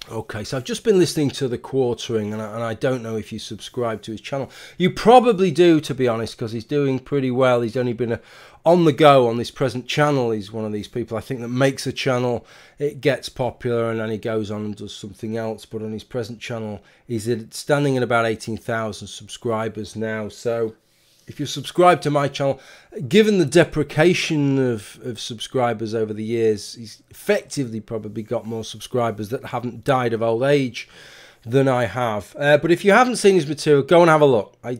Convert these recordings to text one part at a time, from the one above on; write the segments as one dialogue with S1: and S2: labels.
S1: Okay, so I've just been listening to the quartering, and I don't know if you subscribe to his channel. You probably do, to be honest, because he's doing pretty well. He's only been on the go on this present channel. He's one of these people, I think, that makes a channel, it gets popular, and then he goes on and does something else. But on his present channel, he's standing at about 18,000 subscribers now. So if you subscribe to my channel, given the deprecation of subscribers over the years, he's effectively probably got more subscribers that haven't died of old age than I have. But if you haven't seen his material, go and have a look. I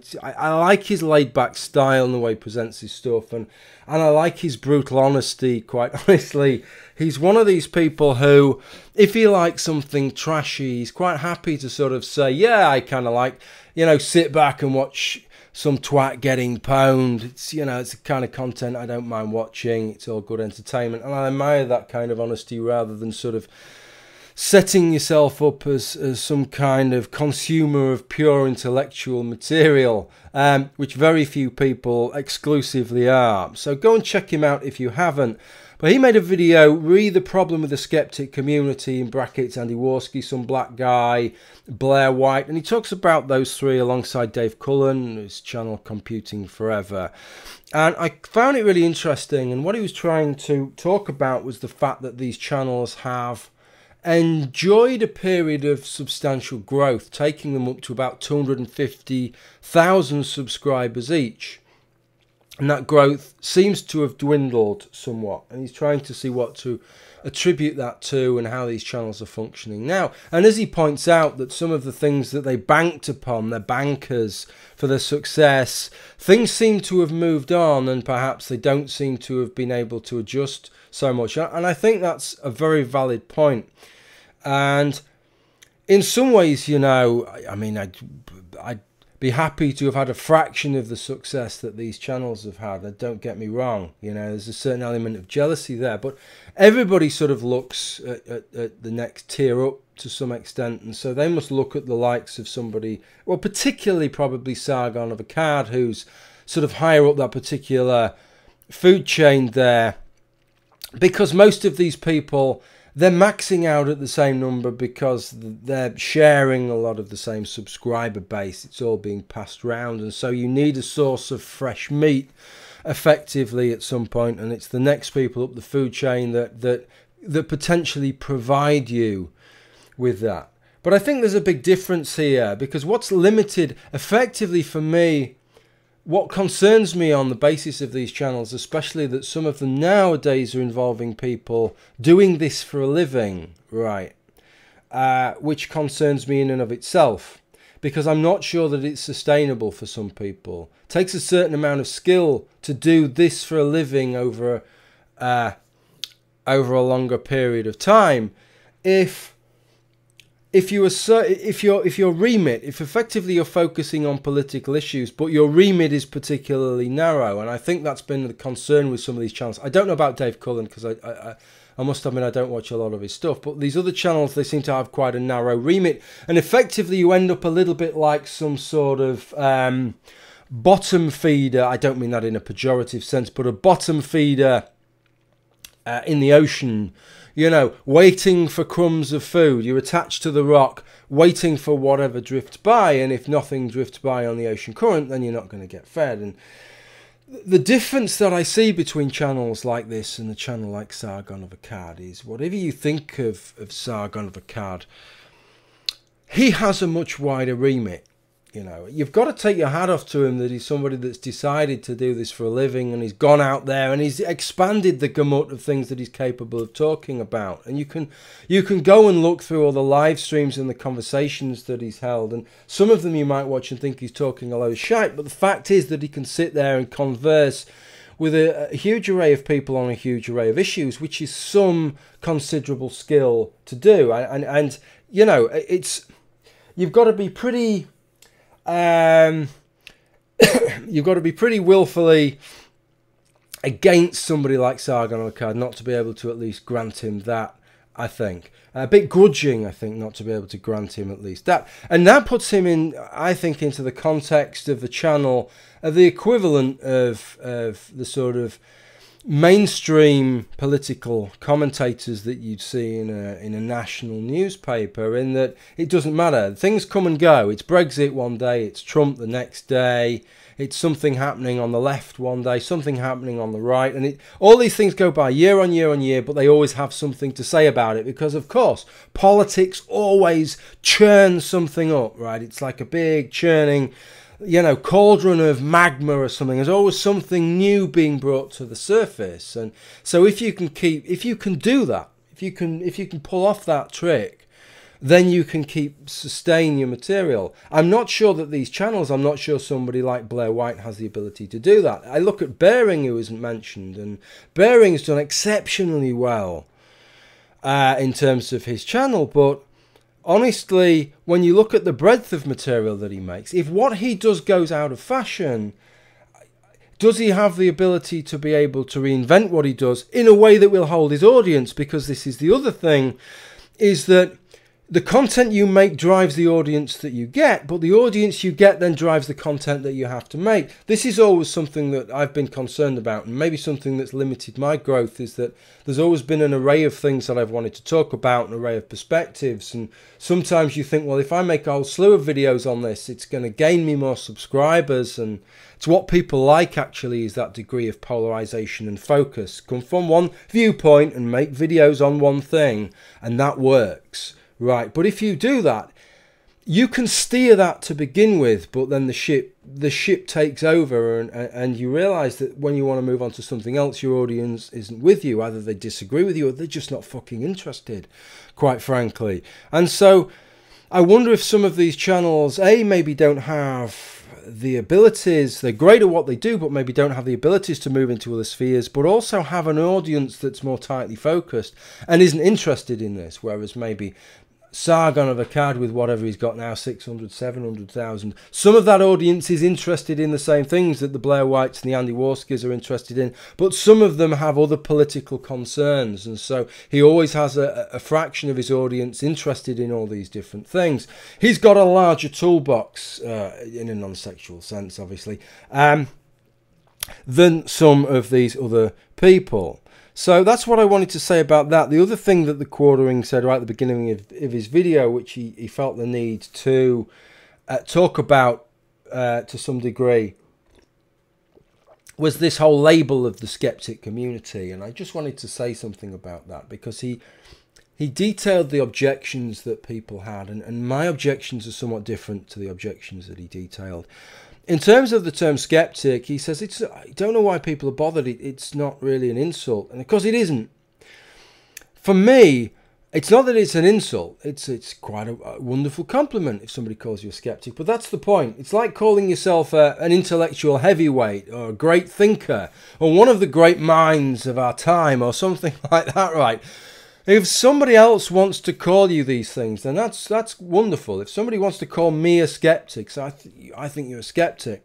S1: like his laid-back style and the way he presents his stuff, and I like his brutal honesty, quite honestly. He's one of these people who, if he likes something trashy, he's quite happy to sort of say, yeah, I kind of like, you know, sit back and watch some twat getting pwned. It's, you know, it's the kind of content I don't mind watching. It's all good entertainment, and I admire that kind of honesty rather than sort of setting yourself up as some kind of consumer of pure intellectual material, which very few people exclusively are. So go and check him out if you haven't. But he made a video, Re the Problem with the Skeptic Community, in brackets, Andy Warski, some black guy, Blaire White, and he talks about those three alongside Dave Cullen, his channel Computing Forever. And I found it really interesting, and what he was trying to talk about was the fact that these channels have enjoyed a period of substantial growth, taking them up to about 250,000 subscribers each. And that growth seems to have dwindled somewhat. And he's trying to see what to attribute that to and how these channels are functioning now. And as he points out, that some of the things that they banked upon, their bankers for their success, things seem to have moved on, and perhaps they don't seem to have been able to adjust so much. And I think that's a very valid point. And in some ways, you know, I mean, I'd be happy to have had a fraction of the success that these channels have had. Don't get me wrong, you know, there's a certain element of jealousy there, but everybody sort of looks at the next tier up to some extent, and so they must look at the likes of somebody, well, particularly probably Sargon of Akkad, who's sort of higher up that particular food chain there, because most of these people, they're maxing out at the same number because they're sharing a lot of the same subscriber base. It's all being passed round, and so you need a source of fresh meat effectively at some point, and it's the next people up the food chain that potentially provide you with that. But I think there's a big difference here, because what's limited effectively for me, what concerns me on the basis of these channels, especially that some of them nowadays are involving people doing this for a living, right, which concerns me in and of itself, because I'm not sure that it's sustainable for some people. It takes a certain amount of skill to do this for a living over a longer period of time. If your remit, if effectively you're focusing on political issues, but your remit is particularly narrow, and I think that's been the concern with some of these channels. I don't know about Dave Cullen, because I must admit I don't watch a lot of his stuff, but these other channels, they seem to have quite a narrow remit, and effectively you end up a little bit like some sort of bottom feeder. I don't mean that in a pejorative sense, but a bottom feeder in the ocean, you know, waiting for crumbs of food. You're attached to the rock, waiting for whatever drifts by, and if nothing drifts by on the ocean current, then you're not going to get fed. And the difference that I see between channels like this and a channel like Sargon of Akkad is, whatever you think of Sargon of Akkad, he has a much wider remit. You know, you've got to take your hat off to him that he's somebody that's decided to do this for a living, and he's gone out there and he's expanded the gamut of things that he's capable of talking about. And you can go and look through all the live streams and the conversations that he's held, and some of them you might watch and think he's talking a load of shite, but the fact is that he can sit there and converse with a huge array of people on a huge array of issues, which is some considerable skill to do. And you know, you've got to be pretty you've got to be pretty willfully against somebody like Sargon of Akkad not to be able to at least grant him that, I think. A bit grudging, I think, not to be able to grant him at least that. And that puts him in, I think, into the context of the channel of the equivalent of the sort of mainstream political commentators that you'd see in a national newspaper, in that it doesn't matter. Things come and go. It's Brexit one day, it's Trump the next day, it's something happening on the left one day, something happening on the right, and all these things go by year on year on year, but they always have something to say about it, because of course politics always churns something up, right? It's like a big churning, cauldron of magma or something. There's always something new being brought to the surface. And so if you can do that, if you can pull off that trick, then you can sustain your material. I'm not sure that these channels, I'm not sure somebody like Blaire White has the ability to do that. I look at Baring, who isn't mentioned, and Baring's done exceptionally well in terms of his channel, but honestly, when you look at the breadth of material that he makes, if what he does goes out of fashion, does he have the ability to be able to reinvent what he does in a way that will hold his audience? Because this is the other thing, is that the content you make drives the audience that you get, but the audience you get then drives the content that you have to make. This is always something that I've been concerned about, and maybe something that's limited my growth, is that there's always been an array of things that I've wanted to talk about, an array of perspectives, and sometimes you think, well, if I make a whole slew of videos on this, it's going to gain me more subscribers, and it's what people like, actually, is that degree of polarization and focus. Come from one viewpoint and make videos on one thing, and that works. Right, but if you do that, you can steer that to begin with, but then the ship takes over, and you realise that when you want to move on to something else, your audience isn't with you. Either they disagree with you or they're just not fucking interested, quite frankly. And so I wonder if some of these channels, maybe don't have the abilities, they're great at what they do, but maybe don't have the abilities to move into other spheres, but also have an audience that's more tightly focused and isn't interested in this, whereas maybe Sargon of Akkad, with whatever he's got now, 600, 700,000. Some of that audience is interested in the same things that the Blaire Whites and the Andy Warskis are interested in, but some of them have other political concerns, and so he always has a fraction of his audience interested in all these different things. He's got a larger toolbox, in a non-sexual sense, obviously, than some of these other people. So that's what I wanted to say about that. The other thing that the Quartering said right at the beginning of his video, which he felt the need to talk about to some degree, was this whole label of the skeptic community. And I just wanted to say something about that, because he detailed the objections that people had, and my objections are somewhat different to the objections that he detailed. In terms of the term skeptic, he says, I don't know why people are bothered. It's not really an insult. And of course it isn't. For me, it's not that it's an insult. It's quite a wonderful compliment if somebody calls you a skeptic. But that's the point. It's like calling yourself an intellectual heavyweight, or a great thinker, or one of the great minds of our time, or something like that, right? If somebody else wants to call you these things, then that's wonderful. If somebody wants to call me a skeptic, so I think you're a skeptic,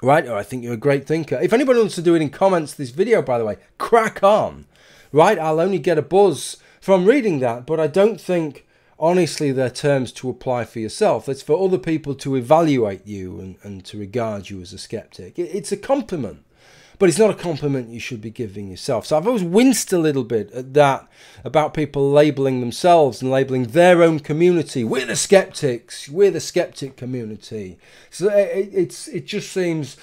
S1: right? Or I think you're a great thinker. If anybody wants to do it in comments to this video, by the way, crack on, right? I'll only get a buzz from reading that, but I don't think, honestly, they're terms to apply for yourself. It's for other people to evaluate you and to regard you as a skeptic. It's a compliment. But it's not a compliment you should be giving yourself. So I've always winced a little bit at that, about people labelling themselves and labelling their own community. We're the skeptics. We're the skeptic community. So it just seems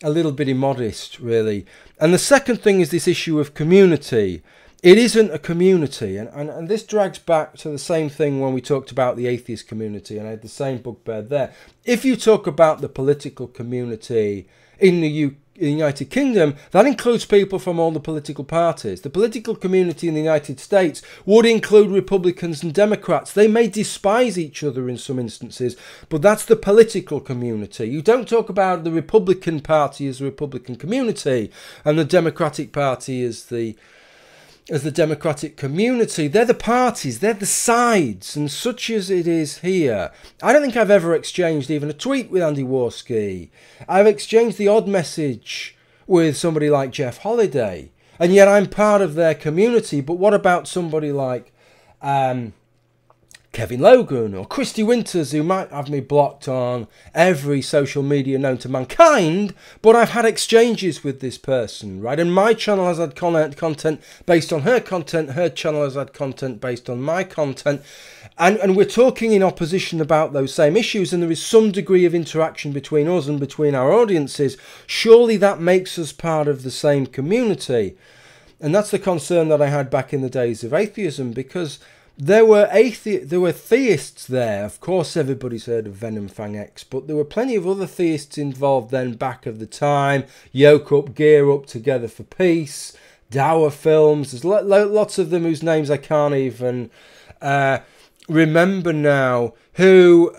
S1: a little bit immodest, really. And the second thing is this issue of community. It isn't a community. And this drags back to the same thing when we talked about the atheist community. And I had the same bugbear there. If you talk about the political community in the United Kingdom, that includes people from all the political parties. The political community in the United States would include Republicans and Democrats. They may despise each other in some instances, but that's the political community. You don't talk about the Republican Party as the Republican community and the Democratic Party as the Democratic community. They're the parties, they're the sides, and such as it is here. I don't think I've ever exchanged even a tweet with Andy Warski. I've exchanged the odd message with somebody like Jeff Holiday, and yet I'm part of their community. But what about somebody like Kevin Logan or Christy Winters, who might have me blocked on every social media known to mankind, but I've had exchanges with this person, right? And my channel has had content based on her content, her channel has had content based on my content, and we're talking in opposition about those same issues, and there is some degree of interaction between us and between our audiences. Surely that makes us part of the same community. And that's the concern that I had back in the days of atheism, because there were theists there. Of course, everybody's heard of Venom Fang X, but there were plenty of other theists involved then back of the time. Yoke Up, Gear Up, Together for Peace, Dower Films. There's lots of them whose names I can't even remember now, who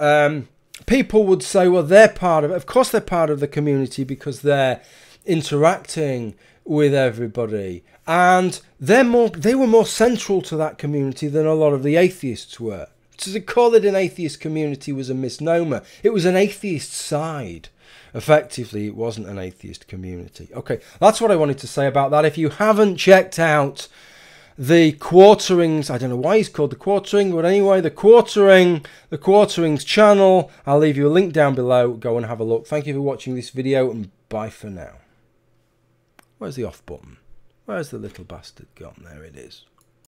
S1: people would say, well, they're part of it. Of course they're part of the community because they're interacting with everybody. And they were more central to that community than a lot of the atheists were. So to call it an atheist community was a misnomer. It was an atheist side. Effectively, it wasn't an atheist community. Okay, that's what I wanted to say about that. If you haven't checked out the Quarterings, I don't know why he's called the Quartering, but anyway, the Quarterings channel, I'll leave you a link down below. Go and have a look. Thank you for watching this video, and bye for now. Where's the off button? Where's the little bastard gone? There it is.